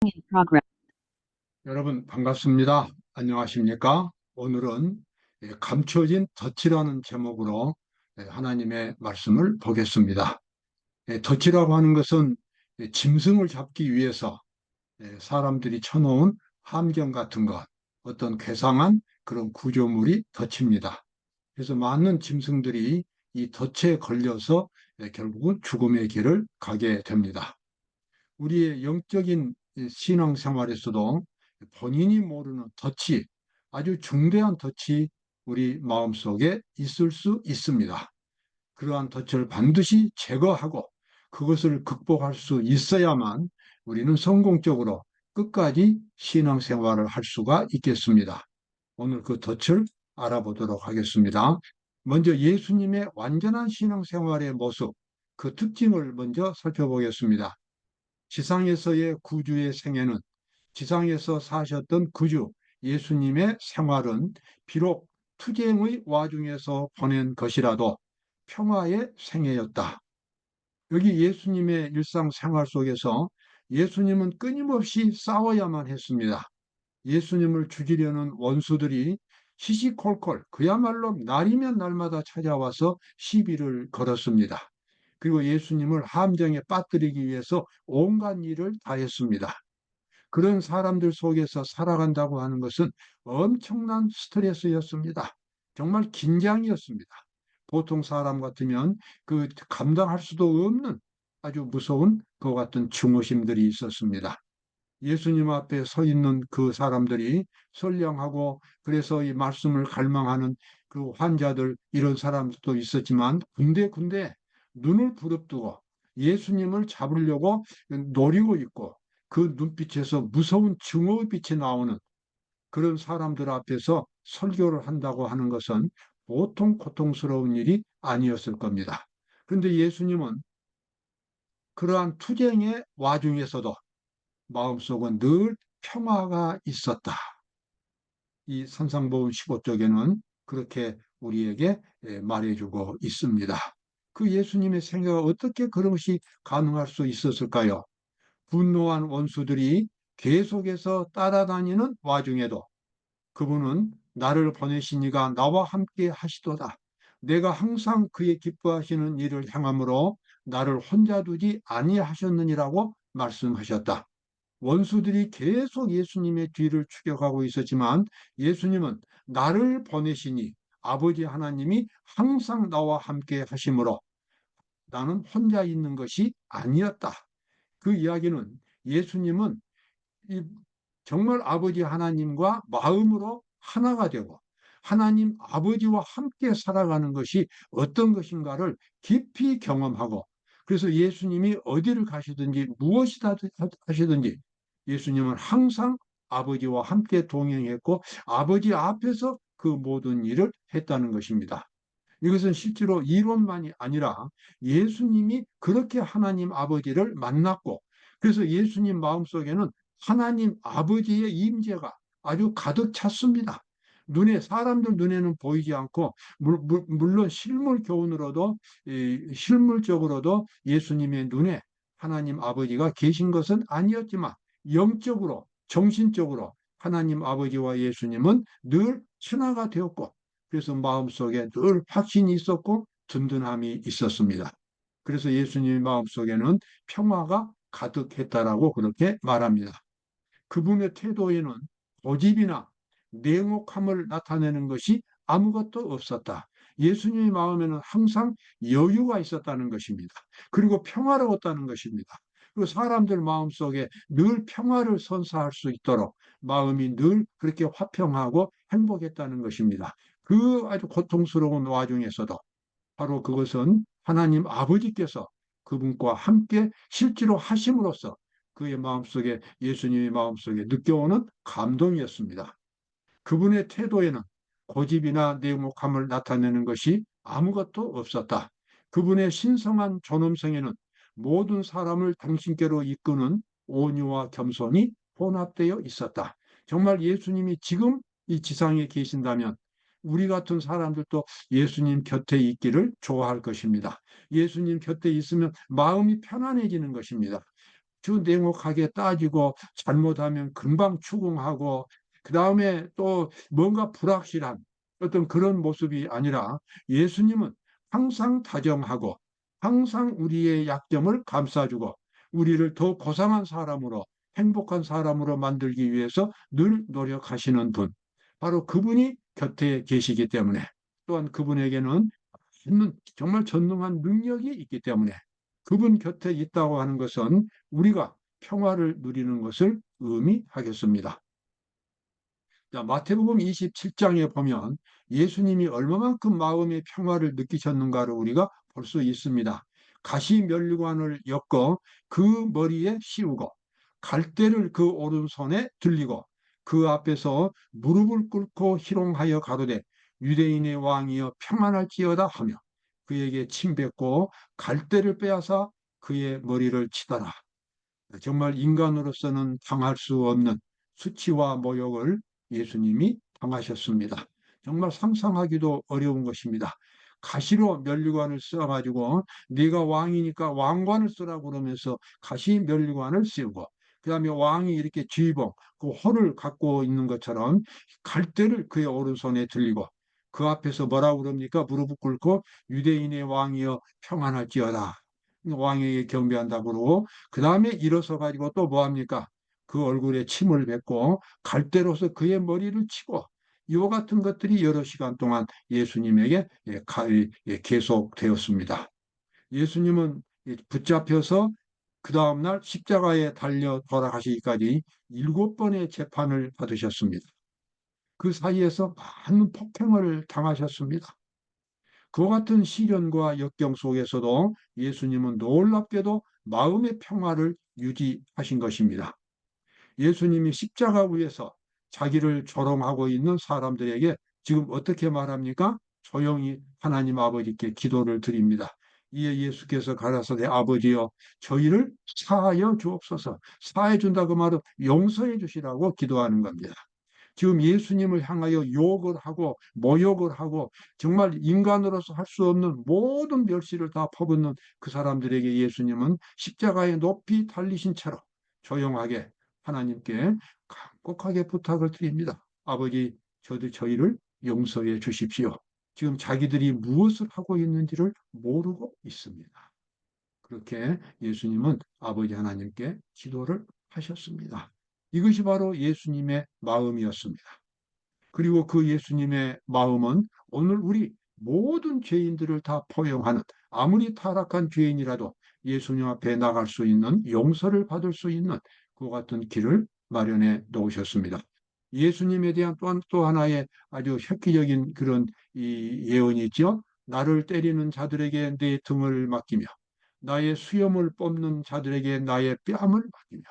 progress. 여러분 반갑습니다. 안녕하십니까? 오늘은 감춰진 덫이라는 제목으로 하나님의 말씀을 보겠습니다. 덫이라고 하는 것은 짐승을 잡기 위해서 사람들이 쳐놓은 함정 같은 것, 어떤 괴상한 그런 구조물이 덫입니다. 그래서 많은 짐승들이 이 덫에 걸려서 결국은 죽음의 길을 가게 됩니다. 우리의 영적인 신앙생활에서도 본인이 모르는 덫이, 아주 중대한 덫이 우리 마음속에 있을 수 있습니다. 그러한 덫을 반드시 제거하고 그것을 극복할 수 있어야만 우리는 성공적으로 끝까지 신앙생활을 할 수가 있겠습니다. 오늘 그 덫을 알아보도록 하겠습니다. 먼저 예수님의 완전한 신앙생활의 모습, 그 특징을 먼저 살펴보겠습니다. 지상에서의 구주의 생애는, 지상에서 사셨던 구주 예수님의 생활은 비록 투쟁의 와중에서 보낸 것이라도 평화의 생애였다. 여기 예수님의 일상생활 속에서 예수님은 끊임없이 싸워야만 했습니다. 예수님을 죽이려는 원수들이 시시콜콜, 그야말로 날이면 날마다 찾아와서 시비를 걸었습니다. 그리고 예수님을 함정에 빠뜨리기 위해서 온갖 일을 다했습니다. 그런 사람들 속에서 살아간다고 하는 것은 엄청난 스트레스였습니다. 정말 긴장이었습니다. 보통 사람 같으면 그 감당할 수도 없는 아주 무서운 그 같은 증오심들이 있었습니다. 예수님 앞에 서 있는 그 사람들이 선량하고, 그래서 이 말씀을 갈망하는 그 환자들, 이런 사람들도 있었지만 군데군데 눈을 부릅뜨고 예수님을 잡으려고 노리고 있고, 그 눈빛에서 무서운 증오의 빛이 나오는 그런 사람들 앞에서 설교를 한다고 하는 것은 보통 고통스러운 일이 아니었을 겁니다. 그런데 예수님은 그러한 투쟁의 와중에서도 마음속은 늘 평화가 있었다. 이 산상보훈 15쪽에는 그렇게 우리에게 말해주고 있습니다. 그 예수님의 생애가 어떻게 그런 것이 가능할 수 있었을까요? 분노한 원수들이 계속해서 따라다니는 와중에도 그분은 나를 보내신 이가 나와 함께 하시도다. 내가 항상 그의 기뻐하시는 일을 행함으로 나를 혼자 두지 아니하셨느니라고 말씀하셨다. 원수들이 계속 예수님의 뒤를 추격하고 있었지만 예수님은 나를 보내시니 아버지 하나님이 항상 나와 함께 하심으로 나는 혼자 있는 것이 아니었다. 그 이야기는 예수님은 정말 아버지 하나님과 마음으로 하나가 되고 하나님 아버지와 함께 살아가는 것이 어떤 것인가를 깊이 경험하고, 그래서 예수님이 어디를 가시든지 무엇이다 하시든지 예수님은 항상 아버지와 함께 동행했고 아버지 앞에서 그 모든 일을 했다는 것입니다. 이것은 실제로 이론만이 아니라 예수님이 그렇게 하나님 아버지를 만났고, 그래서 예수님 마음속에는 하나님 아버지의 임재가 아주 가득 찼습니다. 사람들 눈에는 보이지 않고, 물론 실물 교훈으로도, 실물적으로도 예수님의 눈에 하나님 아버지가 계신 것은 아니었지만 영적으로, 정신적으로 하나님 아버지와 예수님은 늘 친화가 되었고, 그래서 마음속에 늘 확신이 있었고 든든함이 있었습니다. 그래서 예수님의 마음속에는 평화가 가득했다라고 그렇게 말합니다. 그분의 태도에는 고집이나 냉혹함을 나타내는 것이 아무것도 없었다. 예수님의 마음에는 항상 여유가 있었다는 것입니다. 그리고 평화로웠다는 것입니다. 그리고 사람들 마음속에 늘 평화를 선사할 수 있도록 마음이 늘 그렇게 화평하고 행복했다는 것입니다. 그 아주 고통스러운 와중에서도 바로 그것은 하나님 아버지께서 그분과 함께 실제로 하심으로써 그의 마음속에, 예수님의 마음속에 느껴오는 감동이었습니다. 그분의 태도에는 고집이나 냉혹함을 나타내는 것이 아무것도 없었다. 그분의 신성한 존엄성에는 모든 사람을 당신께로 이끄는 온유와 겸손이 혼합되어 있었다. 정말 예수님이 지금 이 지상에 계신다면 우리 같은 사람들도 예수님 곁에 있기를 좋아할 것입니다. 예수님 곁에 있으면 마음이 편안해지는 것입니다. 아주 냉혹하게 따지고 잘못하면 금방 추궁하고 그 다음에 또 뭔가 불확실한 어떤 그런 모습이 아니라 예수님은 항상 다정하고 항상 우리의 약점을 감싸주고 우리를 더 고상한 사람으로 행복한 사람으로 만들기 위해서 늘 노력하시는 분. 바로 그분이 곁에 계시기 때문에 또한 그분에게는 정말 전능한 능력이 있기 때문에 그분 곁에 있다고 하는 것은 우리가 평화를 누리는 것을 의미하겠습니다. 자, 마태복음 27장에 보면 예수님이 얼마만큼 마음의 평화를 느끼셨는가를 우리가 볼 수 있습니다. 가시 면류관을 엮어 그 머리에 씌우고 갈대를 그 오른손에 들리고 그 앞에서 무릎을 꿇고 희롱하여 가로되 유대인의 왕이여 평안할지어다 하며 그에게 침뱉고 갈대를 빼앗아 그의 머리를 치더라. 정말 인간으로서는 당할 수 없는 수치와 모욕을 예수님이 당하셨습니다. 정말 상상하기도 어려운 것입니다. 가시로 면류관을 써가지고 네가 왕이니까 왕관을 쓰라고 그러면서 가시 면류관을 씌우고 그다음에 왕이 이렇게 쥐봉 그 활을 갖고 있는 것처럼 갈대를 그의 오른손에 들리고 그 앞에서 뭐라고 그럽니까? 무릎을 꿇고 유대인의 왕이여 평안할지어다. 왕에게 경배한다고 그러고 그 다음에 일어서 가지고 또 뭐합니까? 그 얼굴에 침을 뱉고 갈대로서 그의 머리를 치고 이와 같은 것들이 여러 시간 동안 예수님에게 계속되었습니다. 예수님은 붙잡혀서 그 다음날 십자가에 달려 돌아가시기까지 7번의 재판을 받으셨습니다. 그 사이에서 많은 폭행을 당하셨습니다. 그와 같은 시련과 역경 속에서도 예수님은 놀랍게도 마음의 평화를 유지하신 것입니다. 예수님이 십자가 위에서 자기를 조롱하고 있는 사람들에게 지금 어떻게 말합니까? 조용히 하나님 아버지께 기도를 드립니다. 이에 예수께서 가라사대 아버지여 저희를 사하여 주옵소서. 사해 준다 그 말은 용서해 주시라고 기도하는 겁니다. 지금 예수님을 향하여 욕을 하고 모욕을 하고 정말 인간으로서 할 수 없는 모든 멸시를 다 퍼붓는 그 사람들에게 예수님은 십자가에 높이 달리신 채로 조용하게 하나님께 간곡하게 부탁을 드립니다. 아버지, 저희를 용서해 주십시오. 지금 자기들이 무엇을 하고 있는지를 모르고 있습니다. 그렇게 예수님은 아버지 하나님께 기도를 하셨습니다. 이것이 바로 예수님의 마음이었습니다. 그리고 그 예수님의 마음은 오늘 우리 모든 죄인들을 다 포용하는 아무리 타락한 죄인이라도 예수님 앞에 나갈 수 있는 용서를 받을 수 있는 그 같은 길을 마련해 놓으셨습니다. 예수님에 대한 또 하나의 아주 획기적인 그런 이 예언이 있죠. 나를 때리는 자들에게 내 등을 맡기며 나의 수염을 뽑는 자들에게 나의 뺨을 맡기며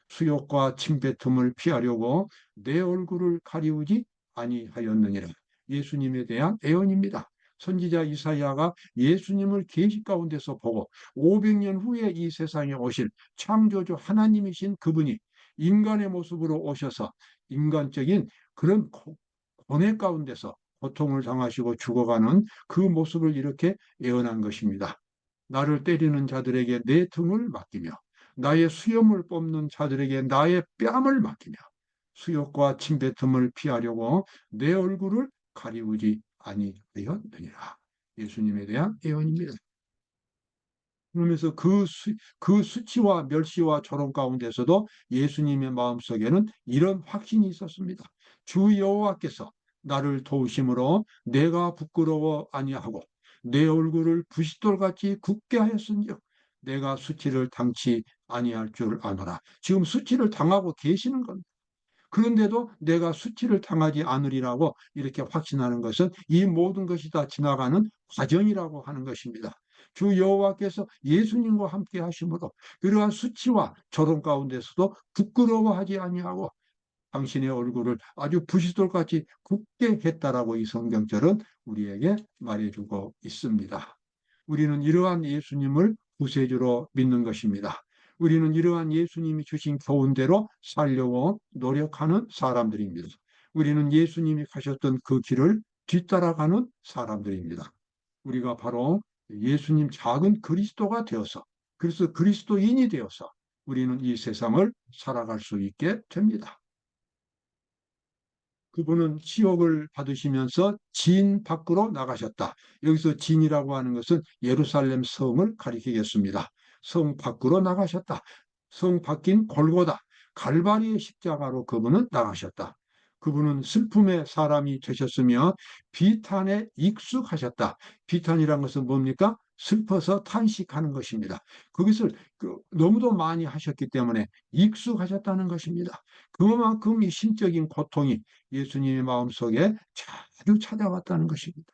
수욕과 침뱉음을 피하려고 내 얼굴을 가리우지 아니하였느니라. 예수님에 대한 예언입니다. 선지자 이사야가 예수님을 계시 가운데서 보고 500년 후에 이 세상에 오실 창조주 하나님이신 그분이 인간의 모습으로 오셔서 인간적인 그런 고뇌 가운데서 고통을 당하시고 죽어가는 그 모습을 이렇게 예언한 것입니다. 나를 때리는 자들에게 내 등을 맡기며 나의 수염을 뽑는 자들에게 나의 뺨을 맡기며 수욕과 침뱉음을 피하려고 내 얼굴을 가리우지 아니하였느니라. 예수님에 대한 예언입니다. 그러면서 그 수치와 멸시와 조롱 가운데서도 예수님의 마음속에는 이런 확신이 있었습니다. 주 여호와께서 나를 도우심으로 내가 부끄러워 아니하고 내 얼굴을 부싯돌같이 굳게 하였은즉 내가 수치를 당치 아니할 줄 아노라. 지금 수치를 당하고 계시는 겁니다. 그런데도 내가 수치를 당하지 않으리라고 이렇게 확신하는 것은 이 모든 것이 다 지나가는 과정이라고 하는 것입니다. 주 여호와께서 예수님과 함께 하심으로 그러한 수치와 조롱 가운데서도 부끄러워하지 아니하고 당신의 얼굴을 아주 부싯돌같이 굳게 했다라고 이 성경절은 우리에게 말해주고 있습니다. 우리는 이러한 예수님을 구세주로 믿는 것입니다. 우리는 이러한 예수님이 주신 교훈대로 살려고 노력하는 사람들입니다. 우리는 예수님이 가셨던 그 길을 뒤따라가는 사람들입니다. 우리가 바로 예수님 작은 그리스도가 되어서 그래서 그리스도인이 되어서 우리는 이 세상을 살아갈 수 있게 됩니다. 그분은 치욕을 받으시면서 진 밖으로 나가셨다. 여기서 진이라고 하는 것은 예루살렘 성을 가리키겠습니다. 성 밖으로 나가셨다. 성 밖인 골고다, 갈바리의 십자가로 그분은 나가셨다. 그분은 슬픔의 사람이 되셨으며 비탄에 익숙하셨다. 비탄이란 것은 뭡니까? 슬퍼서 탄식하는 것입니다. 그것을 너무도 많이 하셨기 때문에 익숙하셨다는 것입니다. 그만큼 이 심적인 고통이 예수님의 마음속에 자주 찾아왔다는 것입니다.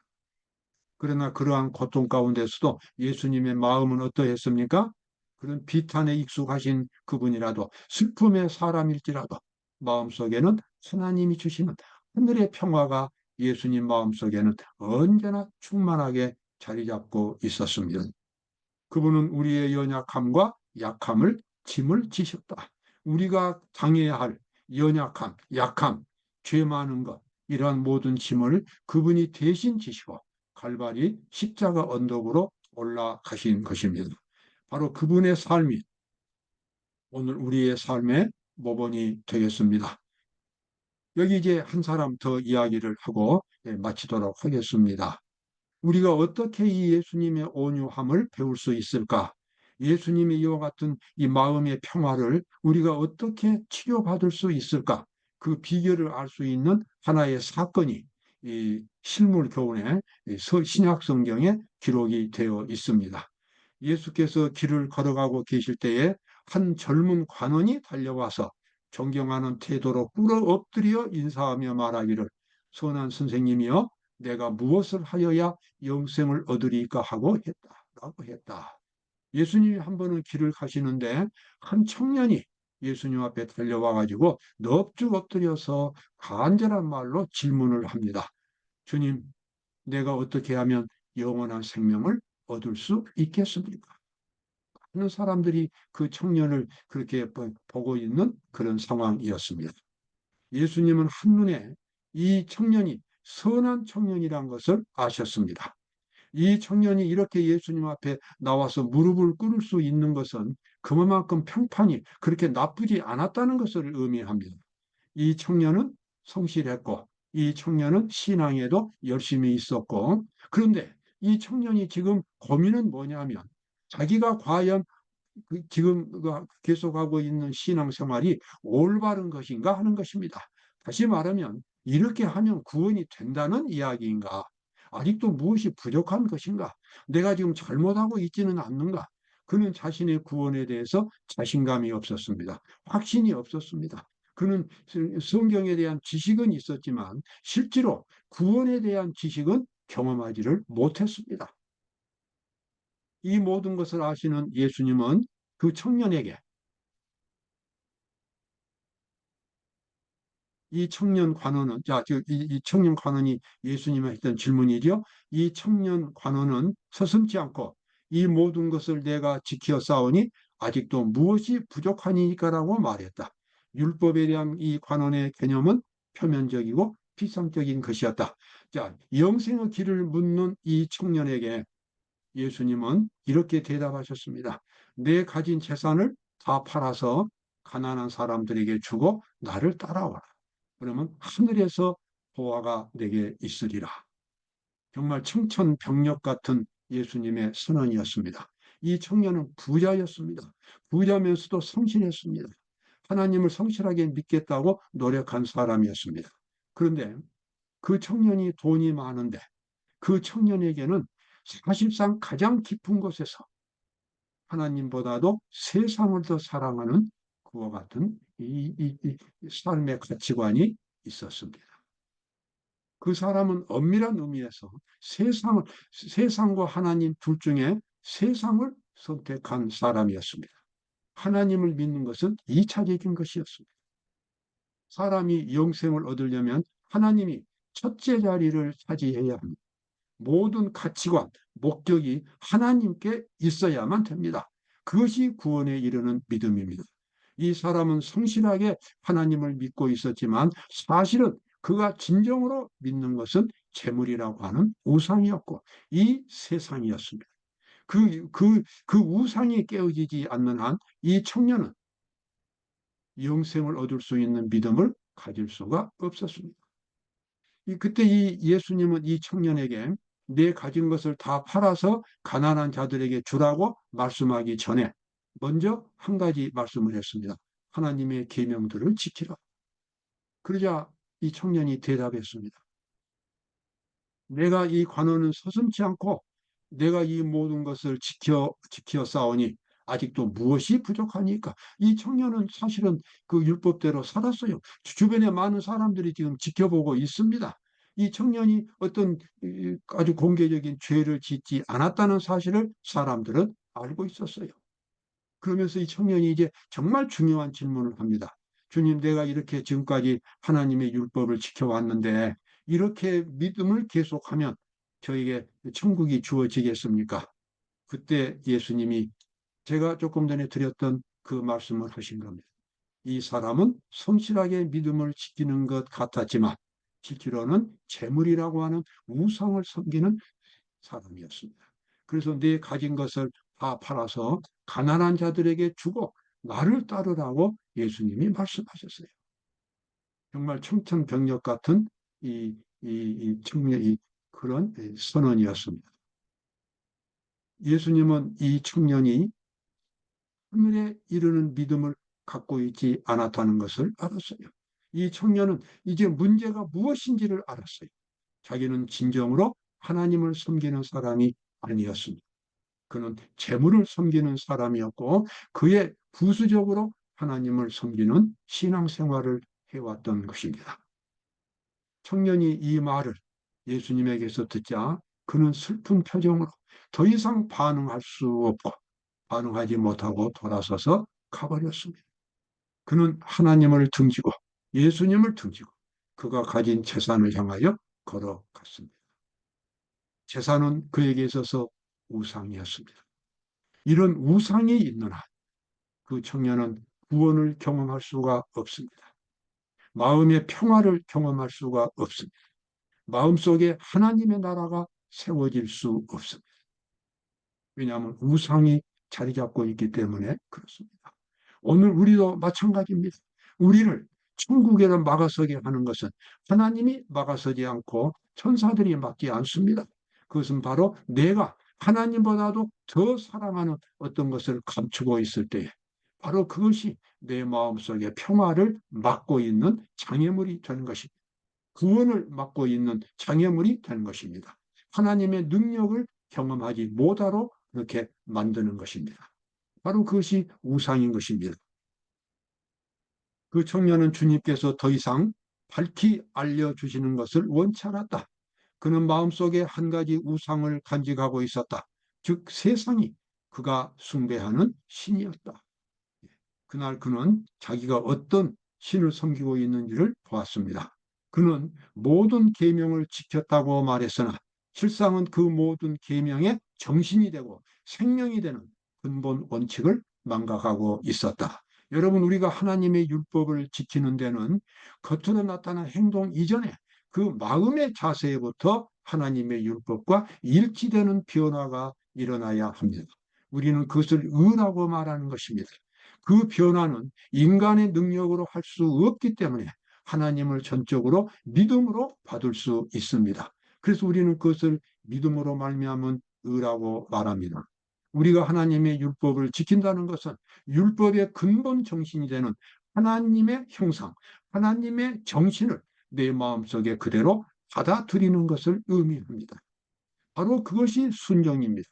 그러나 그러한 고통 가운데서도 예수님의 마음은 어떠했습니까? 그런 비탄에 익숙하신 그분이라도 슬픔의 사람일지라도 마음속에는 하나님이 주시는 하늘의 평화가 예수님 마음속에는 언제나 충만하게 자리 잡고 있었습니다. 그분은 우리의 연약함과 약함을 짐을 지셨다. 우리가 당해야 할 연약함, 약함, 죄 많은 것, 이러한 모든 짐을 그분이 대신 지시고 갈바리 십자가 언덕으로 올라가신 것입니다. 바로 그분의 삶이 오늘 우리의 삶의 모본이 되겠습니다. 여기 이제 한 사람 더 이야기를 하고 마치도록 하겠습니다. 우리가 어떻게 이 예수님의 온유함을 배울 수 있을까? 예수님의 이와 같은 이 마음의 평화를 우리가 어떻게 치료받을 수 있을까? 그 비결을 알 수 있는 하나의 사건이 이 실물 교훈의 신약 성경에 기록이 되어 있습니다. 예수께서 길을 걸어가고 계실 때에 한 젊은 관원이 달려와서 존경하는 태도로 꿇어 엎드려 인사하며 말하기를, 선한 선생님이여, 내가 무엇을 하여야 영생을 얻으리까 하고 했다라고 했다. 예수님이 한 번은 길을 가시는데 한 청년이 예수님 앞에 달려와 가지고 넙죽 엎드려서 간절한 말로 질문을 합니다. 주님, 내가 어떻게 하면 영원한 생명을 얻을 수 있겠습니까? 많은 사람들이 그 청년을 그렇게 보고 있는 그런 상황이었습니다. 예수님은 한눈에 이 청년이 선한 청년이란 것을 아셨습니다. 이 청년이 이렇게 예수님 앞에 나와서 무릎을 꿇을 수 있는 것은 그만큼 평판이 그렇게 나쁘지 않았다는 것을 의미합니다. 이 청년은 성실했고, 이 청년은 신앙에도 열심히 있었고, 그런데 이 청년이 지금 고민은 뭐냐면 자기가 과연 지금 계속하고 있는 신앙생활이 올바른 것인가 하는 것입니다. 다시 말하면 이렇게 하면 구원이 된다는 이야기인가? 아직도 무엇이 부족한 것인가? 내가 지금 잘못하고 있지는 않는가? 그는 자신의 구원에 대해서 자신감이 없었습니다. 확신이 없었습니다. 그는 성경에 대한 지식은 있었지만 실제로 구원에 대한 지식은 경험하지를 못했습니다. 이 모든 것을 아시는 예수님은 그 청년에게, 이 청년 관원은, 이 청년 관원이 예수님에 했던 질문이죠. 이 청년 관원은 서슴지 않고 이 모든 것을 내가 지켜 싸우니 아직도 무엇이 부족하니까라고 말했다. 율법에 대한 이 관원의 개념은 표면적이고 피상적인 것이었다. 자, 영생의 길을 묻는 이 청년에게 예수님은 이렇게 대답하셨습니다. 내 가진 재산을 다 팔아서 가난한 사람들에게 주고 나를 따라와라. 그러면 하늘에서 보화가 내게 있으리라. 정말 청천벽력 같은 예수님의 선언이었습니다. 이 청년은 부자였습니다. 부자면서도 성실했습니다. 하나님을 성실하게 믿겠다고 노력한 사람이었습니다. 그런데 그 청년이 돈이 많은데 그 청년에게는 사실상 가장 깊은 곳에서 하나님보다도 세상을 더 사랑하는 그와 같은 이 삶의 가치관이 있었습니다. 그 사람은 엄밀한 의미에서 세상과 하나님 둘 중에 세상을 선택한 사람이었습니다. 하나님을 믿는 것은 이차적인 것이었습니다. 사람이 영생을 얻으려면 하나님이 첫째 자리를 차지해야 합니다. 모든 가치관, 목적이 하나님께 있어야만 됩니다. 그것이 구원에 이르는 믿음입니다. 이 사람은 성실하게 하나님을 믿고 있었지만 사실은 그가 진정으로 믿는 것은 재물이라고 하는 우상이었고 이 세상이었습니다. 그 우상이 깨어지지 않는 한 이 청년은 영생을 얻을 수 있는 믿음을 가질 수가 없었습니다. 그때 이 예수님은 이 청년에게 내 가진 것을 다 팔아서 가난한 자들에게 주라고 말씀하기 전에 먼저 한 가지 말씀을 했습니다. 하나님의 계명들을 지키라. 그러자 이 청년이 대답했습니다. 내가 이 관원은 서슴지 않고 내가 이 모든 것을 지켜 싸우니 아직도 무엇이 부족하니까. 이 청년은 사실은 그 율법대로 살았어요. 주변에 많은 사람들이 지금 지켜보고 있습니다. 이 청년이 어떤 아주 공개적인 죄를 짓지 않았다는 사실을 사람들은 알고 있었어요. 그러면서 이 청년이 이제 정말 중요한 질문을 합니다. 주님, 내가 이렇게 지금까지 하나님의 율법을 지켜왔는데 이렇게 믿음을 계속하면 저에게 천국이 주어지겠습니까? 그때 예수님이 제가 조금 전에 드렸던 그 말씀을 하신 겁니다. 이 사람은 성실하게 믿음을 지키는 것 같았지만 실제로는 재물이라고 하는 우상을 섬기는 사람이었습니다. 그래서 내 가진 것을 다 팔아서 가난한 자들에게 주고 나를 따르라고 예수님이 말씀하셨어요. 정말 청천벽력 같은 청년, 그런 선언이었습니다. 예수님은 이 청년이 하늘에 이르는 믿음을 갖고 있지 않았다는 것을 알았어요. 이 청년은 이제 문제가 무엇인지를 알았어요. 자기는 진정으로 하나님을 섬기는 사람이 아니었습니다. 그는 재물을 섬기는 사람이었고 그의 부수적으로 하나님을 섬기는 신앙생활을 해왔던 것입니다. 청년이 이 말을 예수님에게서 듣자 그는 슬픈 표정으로 더 이상 반응할 수 없고 반응하지 못하고 돌아서서 가버렸습니다. 그는 하나님을 등지고 예수님을 등지고 그가 가진 재산을 향하여 걸어갔습니다. 재산은 그에게 있어서 우상이었습니다. 이런 우상이 있는 한 그 청년은 구원을 경험할 수가 없습니다. 마음의 평화를 경험할 수가 없습니다. 마음속에 하나님의 나라가 세워질 수 없습니다. 왜냐하면 우상이 자리 잡고 있기 때문에 그렇습니다. 오늘 우리도 마찬가지입니다. 우리를 천국에는 막아서게 하는 것은 하나님이 막아서지 않고 천사들이 막지 않습니다. 그것은 바로 내가 하나님보다도 더 사랑하는 어떤 것을 감추고 있을 때에 바로 그것이 내 마음속에 평화를 막고 있는 장애물이 되는 것입니다. 구원을 막고 있는 장애물이 되는 것입니다. 하나님의 능력을 경험하지 못하도록 그렇게 만드는 것입니다. 바로 그것이 우상인 것입니다. 그 청년은 주님께서 더 이상 밝히 알려주시는 것을 원치 않았다. 그는 마음속에 한 가지 우상을 간직하고 있었다. 즉 세상이 그가 숭배하는 신이었다. 그날 그는 자기가 어떤 신을 섬기고 있는지를 보았습니다. 그는 모든 계명을 지켰다고 말했으나 실상은 그 모든 계명의 정신이 되고 생명이 되는 근본 원칙을 망각하고 있었다. 여러분, 우리가 하나님의 율법을 지키는 데는 겉으로 나타난 행동 이전에 그 마음의 자세부터 하나님의 율법과 일치되는 변화가 일어나야 합니다. 우리는 그것을 의라고 말하는 것입니다. 그 변화는 인간의 능력으로 할 수 없기 때문에 하나님을 전적으로 믿음으로 받을 수 있습니다. 그래서 우리는 그것을 믿음으로 말미암은 의라고 말합니다. 우리가 하나님의 율법을 지킨다는 것은 율법의 근본 정신이 되는 하나님의 형상, 하나님의 정신을 내 마음속에 그대로 받아들이는 것을 의미합니다. 바로 그것이 순종입니다.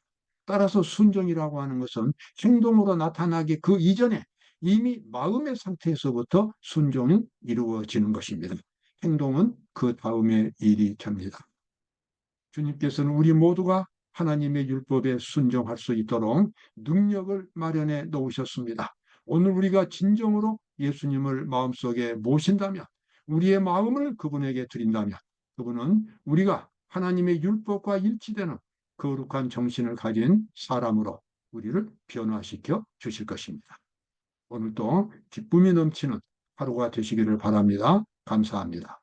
따라서 순종이라고 하는 것은 행동으로 나타나기 그 이전에 이미 마음의 상태에서부터 순종이 이루어지는 것입니다. 행동은 그 다음에 일이 됩니다. 주님께서는 우리 모두가 하나님의 율법에 순종할 수 있도록 능력을 마련해 놓으셨습니다. 오늘 우리가 진정으로 예수님을 마음속에 모신다면, 우리의 마음을 그분에게 드린다면 그분은 우리가 하나님의 율법과 일치되는 거룩한 정신을 가진 사람으로 우리를 변화시켜 주실 것입니다. 오늘도 기쁨이 넘치는 하루가 되시기를 바랍니다. 감사합니다.